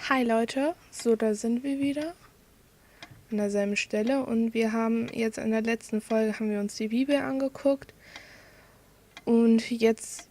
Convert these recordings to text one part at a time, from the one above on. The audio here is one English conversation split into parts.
Hi Leute, so da sind wir wieder an derselben Stelle und wir haben jetzt in der letzten Folge haben wir uns die Bibel angeguckt und jetzt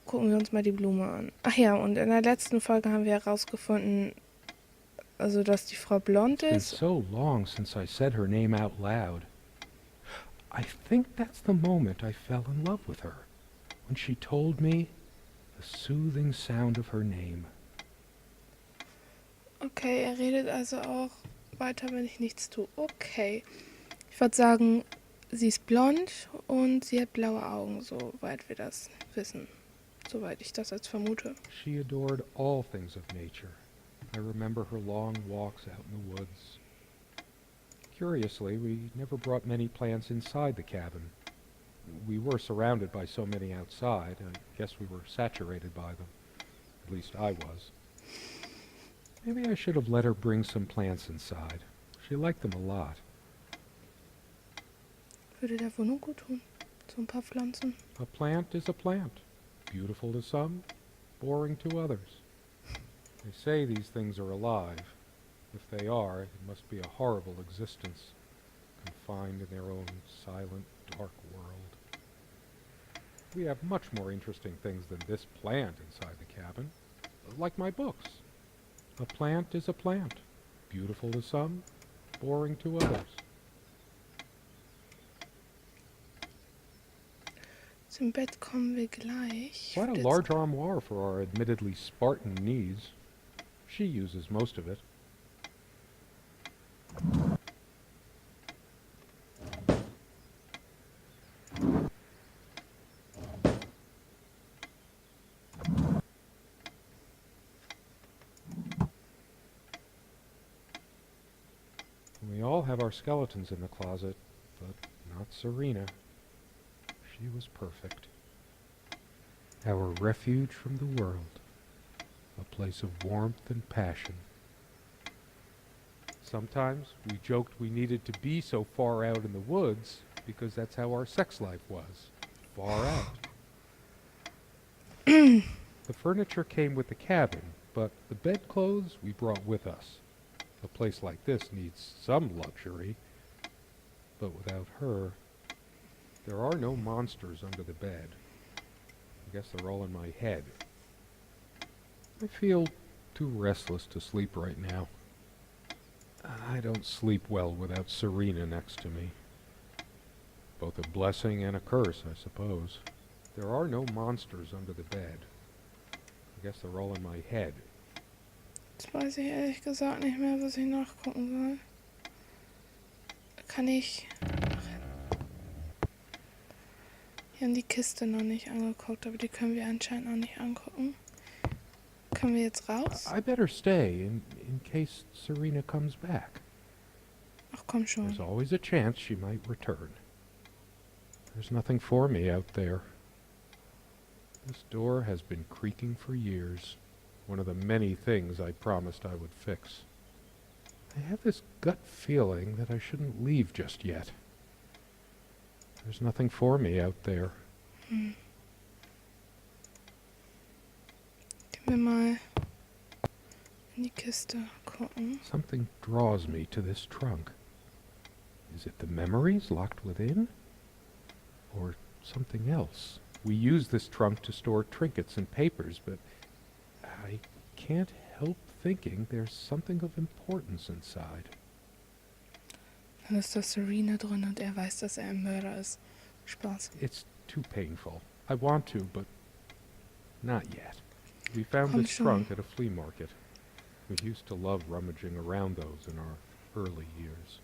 gucken wir uns mal die Blume an. Ach ja, und in der letzten Folge haben wir herausgefunden, also dass die Frau blond It's been ist. so long since I said her name out loud. I think that's the moment I fell in love with her, when she told me the soothing sound of her name. Okay, er redet also auch weiter, wenn ich nichts tue. Okay, ich würde sagen, sie ist blond und sie hat blaue Augen, soweit wir das wissen. Soweit ich das jetzt vermute. She adored all things of nature. I remember her long walks out in the woods. Curiously, we never brought many plants inside the cabin. We were surrounded by so many outside, I guess we were saturated by them. At least I was. Maybe I should have let her bring some plants inside. She liked them a lot. Würde der Wohnung gut tun. So ein paar Pflanzen. A plant is a plant. Beautiful to some, boring to others. They say these things are alive. If they are, it must be a horrible existence, confined in their own silent, dark world. We have much more interesting things than this plant inside the cabin, like my books. A plant is a plant. Beautiful to some, boring to others. Zum Bett kommen wir gleich. Quite a large armoire for our admittedly Spartan needs. She uses most of it. We all have our skeletons in the closet, but not Serena. She was perfect. Our refuge from the world. A place of warmth and passion. Sometimes we joked we needed to be so far out in the woods because that's how our sex life was. Far out. The furniture came with the cabin, but the bedclothes we brought with us. A place like this needs some luxury, but without her, there are no monsters under the bed. I guess they're all in my head. I feel too restless to sleep right now. I don't sleep well without Serena next to me. Both a blessing and a curse, I suppose. There are no monsters under the bed. I guess they're all in my head. Jetzt weiß ich ehrlich gesagt nicht mehr, was ich nachgucken soll. Kann ich... Wir haben die Kiste noch nicht angeguckt, aber die können wir anscheinend noch nicht angucken. Können wir jetzt raus? I better stay in case Serena comes back. Ach komm schon. There's always a chance she might return. There's nothing for me out there. This door has been creaking for years. One of the many things I promised I would fix. I have this gut feeling that I shouldn't leave just yet. There's nothing for me out there. Gehen wir mal in die Kiste gucken. Something draws me to this trunk. Is it the memories locked within? Or something else? We use this trunk to store trinkets and papers, but I can't help thinking there's something of importance inside. Dann ist da Serena drin und er weiß, dass er ein Mörder ist. Spaß. It's too painful. I want to, but not yet. We found Komm this schon. trunk at a flea market. We used to love rummaging around those in our early years.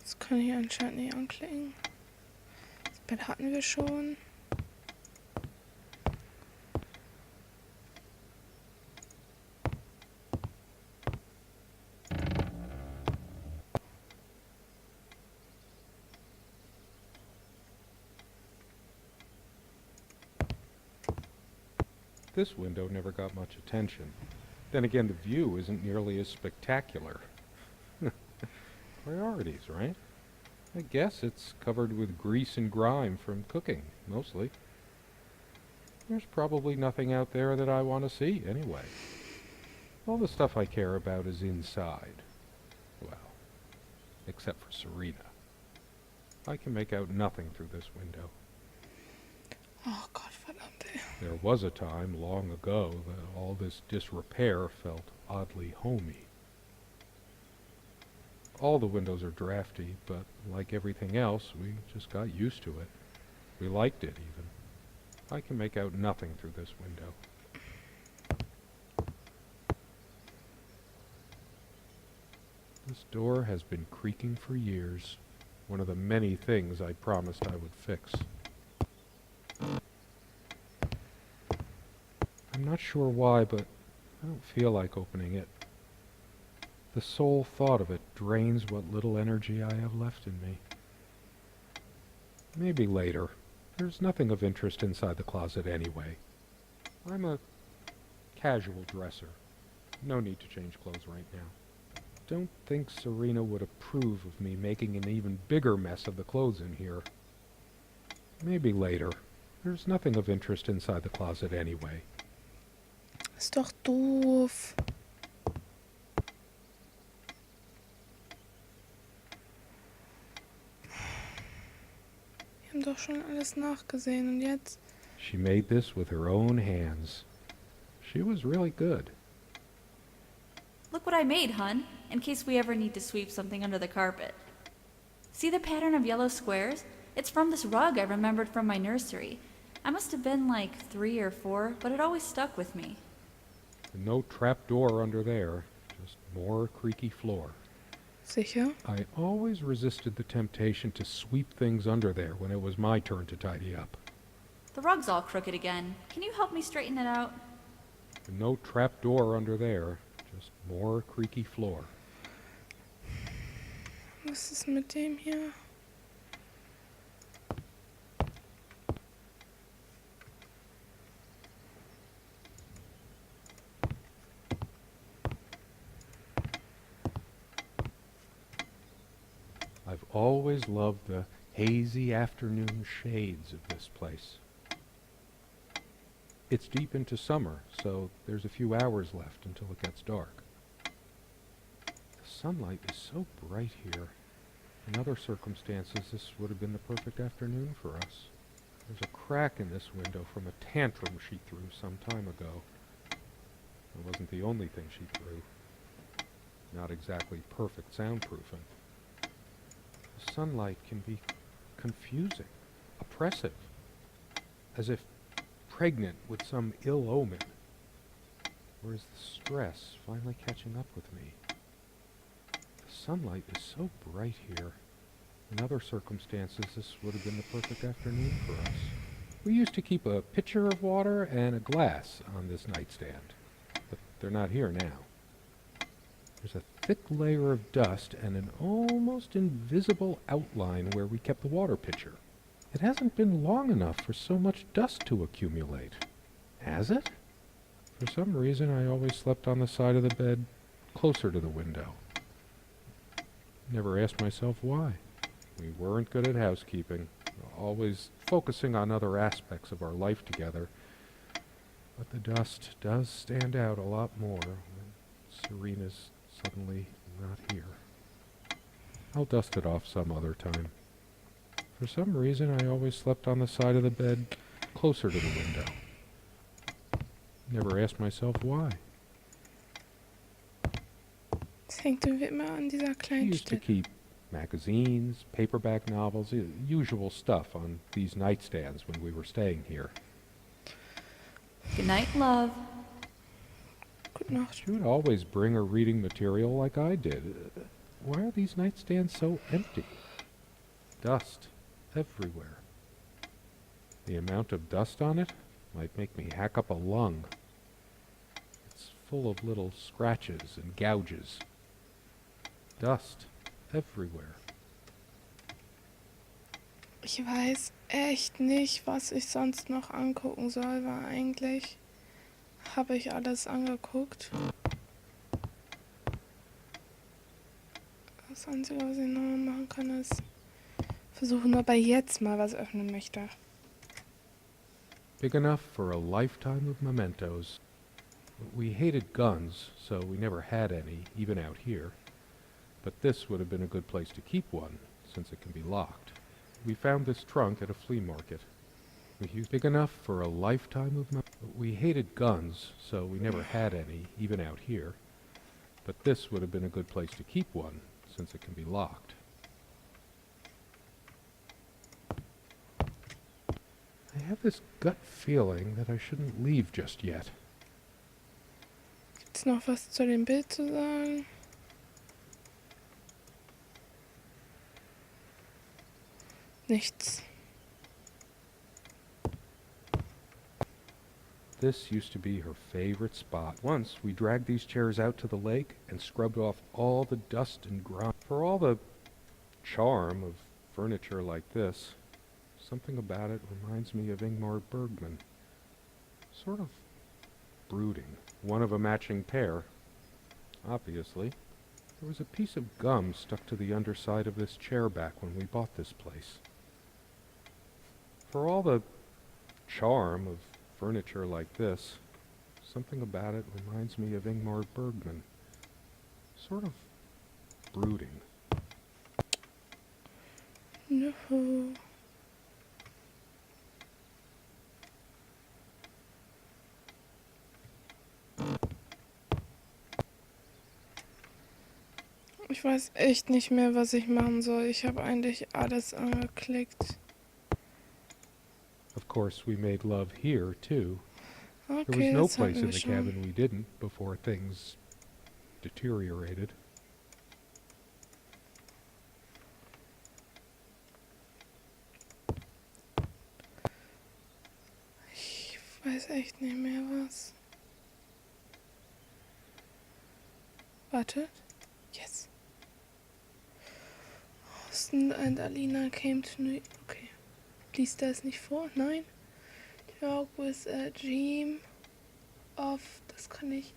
Das kann ich anscheinend nicht anklicken. Das Bett hatten wir schon. This window never got much attention. Then again, the view isn't nearly as spectacular. Priorities, right? I guess it's covered with grease and grime from cooking, mostly. There's probably nothing out there that I want to see, anyway. All the stuff I care about is inside. Well, except for Serena. I can make out nothing through this window. Oh Gott, verdammt, ey. There was a time, long ago, that all this disrepair felt oddly homey. All the windows are drafty, but like everything else, we just got used to it. We liked it, even. I can make out nothing through this window. This door has been creaking for years. One of the many things I promised I would fix. I'm not sure why, but I don't feel like opening it. The sole thought of it drains what little energy I have left in me. Maybe later. There's nothing of interest inside the closet anyway. I'm a casual dresser. No need to change clothes right now. Don't think Serena would approve of me making an even bigger mess of the clothes in here. Maybe later. There's nothing of interest inside the closet anyway. Ist doch doof. Wir haben doch schon alles nachgesehen und jetzt? She made this with her own hands. She was really good. Look what I made, hun, in case we ever need to sweep something under the carpet. See the pattern of yellow squares? It's from this rug I remembered from my nursery. I must have been like 3 or 4, but it always stuck with me. And no trap door under there, just more creaky floor. Sicher? I always resisted the temptation to sweep things under there when it was my turn to tidy up. The rug's all crooked again. Can you help me straighten it out? And no trap door under there, just more creaky floor. Was ist mit dem hier? I've always loved the hazy afternoon shades of this place. It's deep into summer, so there's a few hours left until it gets dark. The sunlight is so bright here. In other circumstances, this would have been the perfect afternoon for us. There's a crack in this window from a tantrum she threw some time ago. It wasn't the only thing she threw. Not exactly perfect soundproofing. The sunlight can be confusing, oppressive, as if pregnant with some ill omen. Or is the stress finally catching up with me? The sunlight is so bright here. In other circumstances, this would have been the perfect afternoon for us. We used to keep a pitcher of water and a glass on this nightstand, but they're not here now. There's a thick layer of dust and an almost invisible outline where we kept the water pitcher. It hasn't been long enough for so much dust to accumulate. Has it? For some reason, I always slept on the side of the bed closer to the window. Never asked myself why. We weren't good at housekeeping, always focusing on other aspects of our life together. But the dust does stand out a lot more when Serena's suddenly not here. I'll dust it off some other time. For some reason, I always slept on the side of the bed closer to the window. Never asked myself why. Es hängt irgendwie immer an dieser She kleinen used to Stelle. keep magazines, paperback novels, usual stuff on these nightstands when we were staying here. Good night, love. Gute Nacht. She would always bring her reading material like I did. Why are these nightstands so empty? Dust everywhere. The amount of dust on it might make me hack up a lung. It's full of little scratches and gouges. Dust everywhere. Ich weiß echt nicht, was ich sonst noch angucken soll, war eigentlich. habe ich alles angeguckt. Das Einzige, was ich noch machen kann, ist versuchen, ob er jetzt mal was öffnen möchte. Big enough for a lifetime of mementos. We hated guns, so we never had any, even out here. But this would have been a good place to keep one, since it can be locked. We found this trunk at a flea market. We used big enough for a lifetime of We hated guns, so we never had any, even out here. But this would have been a good place to keep one, since it can be locked. I have this gut feeling that I shouldn't leave just yet. Gibt's noch was zu dem Bild zu sagen? Nichts. This used to be her favorite spot. Once, we dragged these chairs out to the lake and scrubbed off all the dust and grime. For all the charm of furniture like this, something about it reminds me of Ingmar Bergman. Sort of brooding. One of a matching pair. Obviously. There was a piece of gum stuck to the underside of this chair back when we bought this place. For all the charm of furniture like this, something about it reminds me of Ingmar Bergman. Sort of brooding. No. Ich weiß echt nicht mehr, was ich machen soll. Ich habe eigentlich alles angeklickt. Of course, we made love here, too. There was Okay, no das place hatten in wir the schon. cabin we didn't before things deteriorated. Ich weiß echt nicht mehr was. Wartet. Yes. Austin and Alina came to New York. Okay. Liest er es nicht vor? Nein. Talk with a dream of. Das kann ich.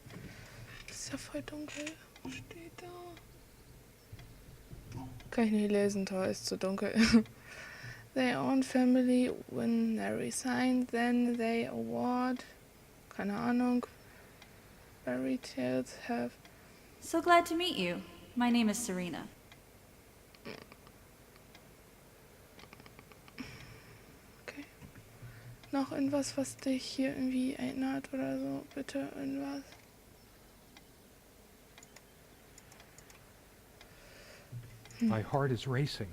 Das ist ja voll dunkel. Was steht da? Kann ich nicht lesen, toll, ist zu dunkel. Their own family, when they resign, then they award. Keine Ahnung. Fairy tales have. So glad to meet you. My name is Serena. Okay. Noch irgendwas, was dich hier irgendwie erinnert oder so? Bitte irgendwas. My heart is racing.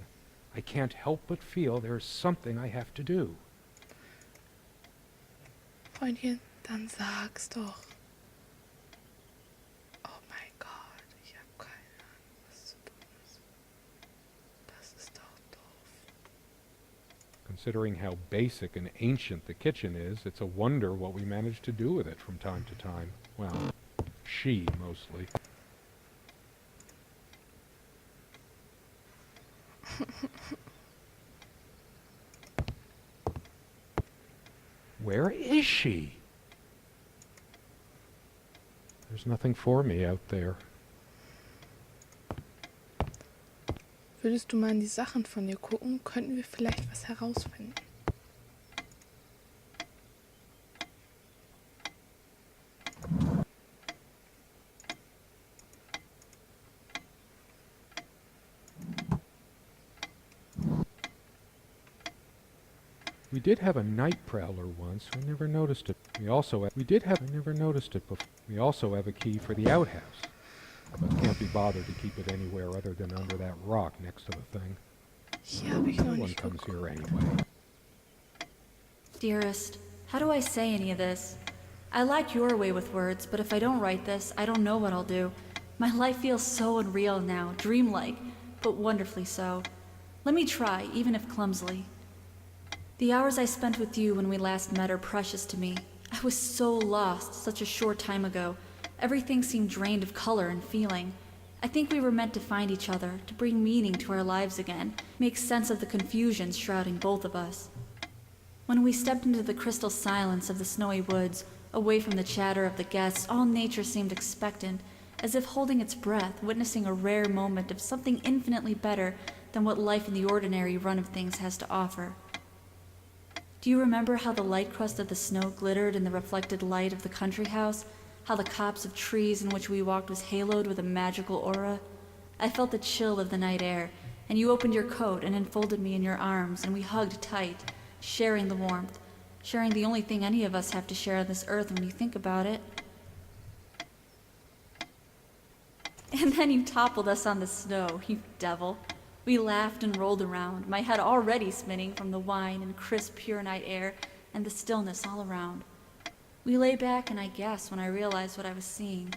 I can't help but feel there's something I have to do. Freundchen, dann sag's doch. Oh mein Gott, ich habe keine Ahnung, was zu tun ist. Das ist doch doof. Considering how basic and ancient the kitchen is, it's a wonder what we managed to do with it from time to time. Well, she mostly. Where is she? There's nothing for me out there. Würdest du mal in die Sachen von dir gucken, könnten wir vielleicht was herausfinden. We did have a night prowler once. We never noticed it. We also have a key for the outhouse, but can't be bothered to keep it anywhere other than under that rock next to the thing. Hier habe ich No noch one nicht comes geguckt. here anyway. Dearest, how do I say any of this? I like your way with words, but if I don't write this, I don't know what I'll do. My life feels so unreal now, dreamlike, but wonderfully so. Let me try, even if clumsily. The hours I spent with you when we last met are precious to me. I was so lost such a short time ago. Everything seemed drained of color and feeling. I think we were meant to find each other, to bring meaning to our lives again, make sense of the confusion shrouding both of us. When we stepped into the crystal silence of the snowy woods, away from the chatter of the guests. All nature seemed expectant, as if holding its breath, witnessing a rare moment of something infinitely better than what life in the ordinary run of things has to offer. Do you remember how the light crust of the snow glittered in the reflected light of the country house? How the copse of trees in which we walked was haloed with a magical aura? I felt the chill of the night air, and you opened your coat and enfolded me in your arms, and we hugged tight, sharing the warmth, sharing the only thing any of us have to share on this earth when you think about it. And then you toppled us on the snow, you devil. We laughed and rolled around, my head already spinning from the wine and crisp, pure night air and the stillness all around. We lay back, and I gasped when I realized what I was seeing.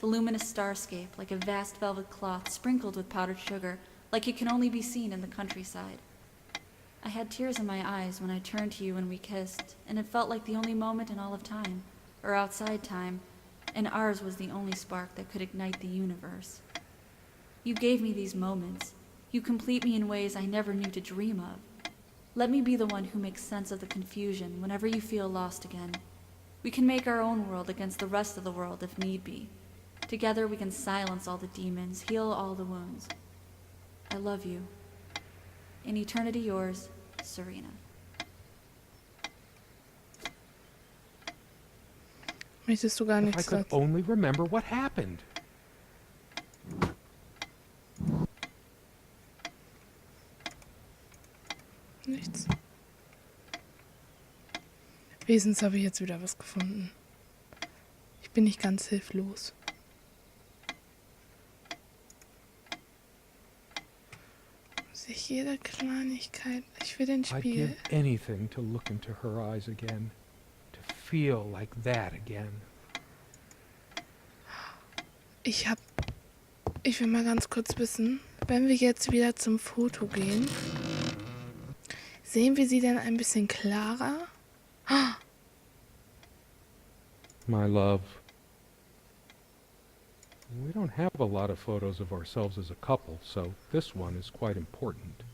The luminous starscape, like a vast velvet cloth sprinkled with powdered sugar, like it can only be seen in the countryside. I had tears in my eyes when I turned to you and we kissed, and it felt like the only moment in all of time, or outside time, and ours was the only spark that could ignite the universe. You gave me these moments. You complete me in ways I never knew to dream of. Let me be the one who makes sense of the confusion whenever you feel lost again. We can make our own world against the rest of the world if need be. Together we can silence all the demons, heal all the wounds. I love you. In eternity yours, Serena. Möchtest du gar If I nichts could dazu? only remember what happened. Nichts. Wesens habe ich jetzt wieder was gefunden. Ich bin nicht ganz hilflos. Sich jede Kleinigkeit. Ich will den I'd Spiegel. give anything to look into her eyes again. To feel like that again. Ich will mal ganz kurz wissen, wenn wir jetzt wieder zum Foto gehen, sehen wir sie denn ein bisschen klarer? My love. We don't have a lot of photos of ourselves as a couple, so this one is quite important.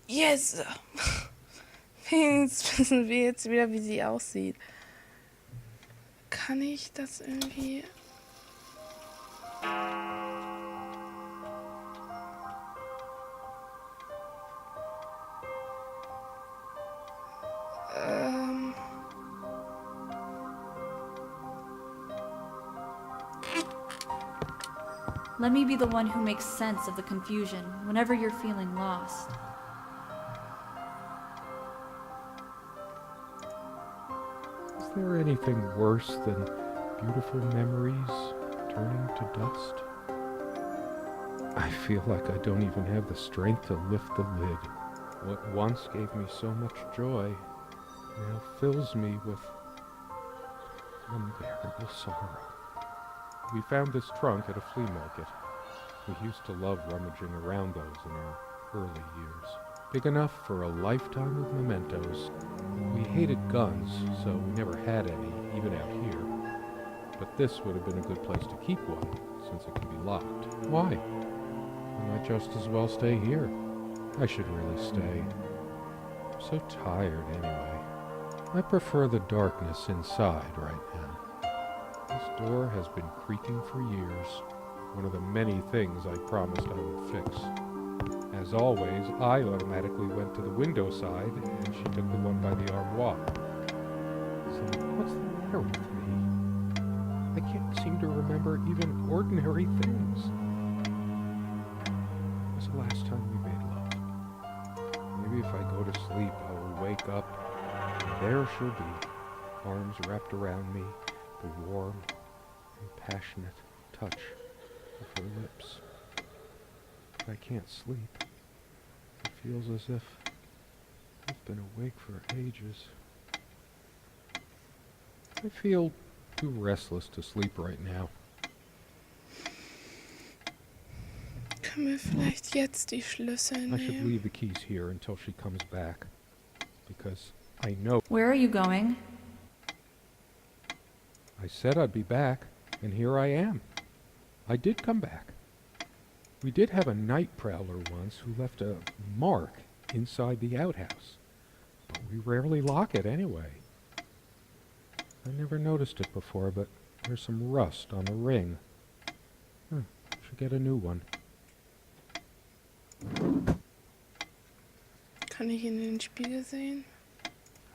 Yes! Wenigstens wissen wir jetzt wieder, wie sie aussieht. Kann ich das irgendwie... Let me be the one who makes sense of the confusion whenever you're feeling lost. Is there anything worse than beautiful memories turning to dust? I feel like I don't even have the strength to lift the lid. What once gave me so much joy now fills me with unbearable sorrow. We found this trunk at a flea market. We used to love rummaging around those in our early years. Big enough for a lifetime of mementos. We hated guns, so we never had any, even out here. But this would have been a good place to keep one, since it can be locked. Why? I might just as well stay here. I should really stay. I'm so tired anyway. I prefer the darkness inside right now. This door has been creaking for years. One of the many things I promised I would fix. As always, I automatically went to the window side, and she took the one by the armoire. So what's the matter with me? I can't seem to remember even ordinary things. When was the last time we made love? Maybe if I go to sleep, I will wake up, and there she'll be, arms wrapped around me, the warm and passionate touch of her lips. But I can't sleep. It feels as if I've been awake for ages. I feel too restless to sleep right now. Können wir vielleicht jetzt die Schlüssel I should nehmen? leave the keys here until she comes back, because I know Where are you going? I said I'd be back, and here I am. I did come back. We did have a night prowler once who left a mark inside the outhouse, but we rarely lock it anyway. I never noticed it before, but there's some rust on the ring. Should get a new one. Kann ich in den Spiegel sehen?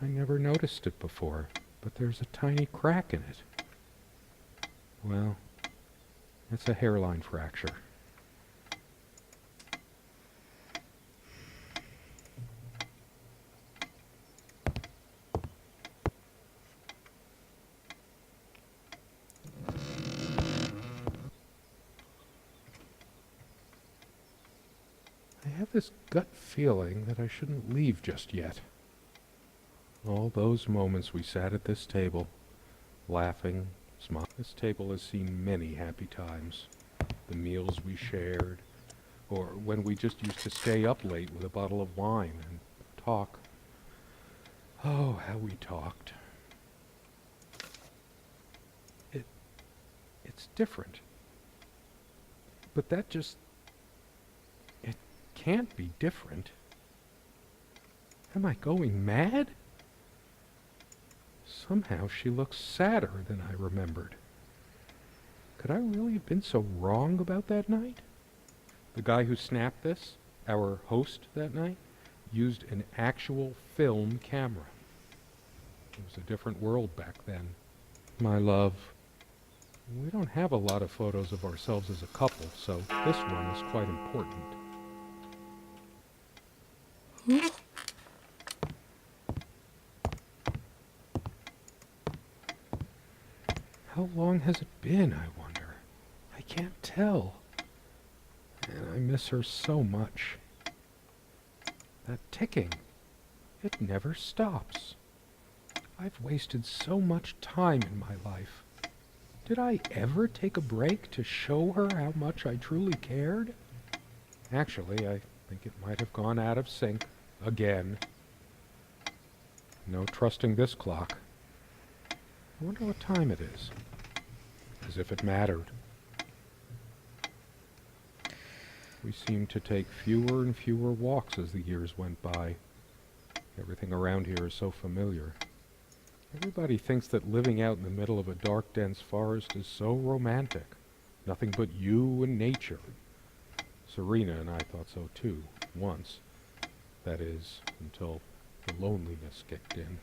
I never noticed it before, but there's a tiny crack in it. Well, it's a hairline fracture. I have this gut feeling that I shouldn't leave just yet. All those moments we sat at this table, laughing, smiling. This table has seen many happy times. The meals we shared, or when we just used to stay up late with a bottle of wine and talk. Oh, how we talked. It's different. But that just... it can't be different. Am I going mad? Somehow she looks sadder than I remembered. Could I really have been so wrong about that night? The guy who snapped this, our host that night, used an actual film camera. It was a different world back then. My love, we don't have a lot of photos of ourselves as a couple, so this one is quite important. How long has it been, I wonder? I can't tell. And I miss her so much. That ticking, it never stops. I've wasted so much time in my life. Did I ever take a break to show her how much I truly cared? Actually, I think it might have gone out of sync again. No trusting this clock. I wonder what time it is. As if it mattered. We seemed to take fewer and fewer walks as the years went by. Everything around here is so familiar. Everybody thinks that living out in the middle of a dark, dense forest is so romantic. Nothing but you and nature. Serena and I thought so too, once. That is, until the loneliness kicked in.